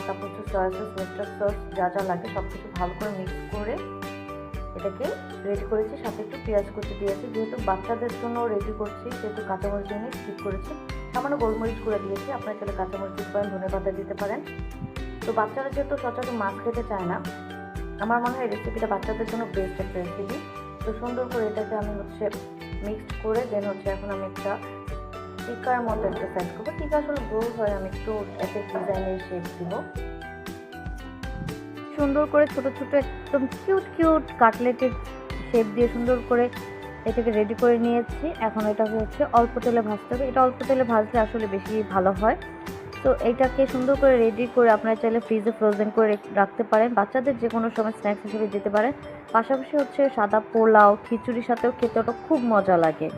তারপর হচ্ছে soya sauce, mister sauce, যা যা লাগে সব কিছু ভালো করে মিক্স করে এটাকে রেডি করেছি। সাথে একটু পেঁয়াজ কুচি দিয়েছি, যেহেতু বাচ্চাদের জন্য রেডি করছি সেহেতু কাঁচামরিচ দিয়ে স্কিপ করেছি। সামান্য গোলমরিচ করে দিয়েছি, আপনারা চাইলে কাঁচামরিচ দিতে পারেন, ধনেপাতা দিতে পারেন। তো বাচ্চারা যেহেতু সচরাচর মাছ খেতে চায় না, আমার মনে হয় রেসিপিটা বাচ্চাদের জন্য বেস্ট একটা রেসিপি। তো সুন্দর করে এটাকে আমি মিক্সড করে দেন এখন আমি একটা টিকার মতো একটা সেট করবো। টিকা আসলে গোল হয়, আমি একটু একটা ডিজাইনের শেপ দিব। সুন্দর করে ছোট ছোট একদম কিউট কিউট কাটলেটের শেপ দিয়ে সুন্দর করে এটাকে রেডি করে নিয়েছি। এখন এটাকে অল্প তেলে ভাজতে হবে। এটা অল্প তেলে ভাজলে আসলে বেশি ভালো হয়। তো এইটাকে সুন্দর করে রেডি করে আপনারা চাইলে ফ্রিজে ফ্রোজেন করে রাখতে পারেন, বাচ্চাদের যে কোনো সময় স্ন্যাক্স হিসেবে দিতে পারেন। পাশাপাশি সাদা পোলাও খিচুড়ির সাথেও খেতে ওটা খুব মজা লাগে।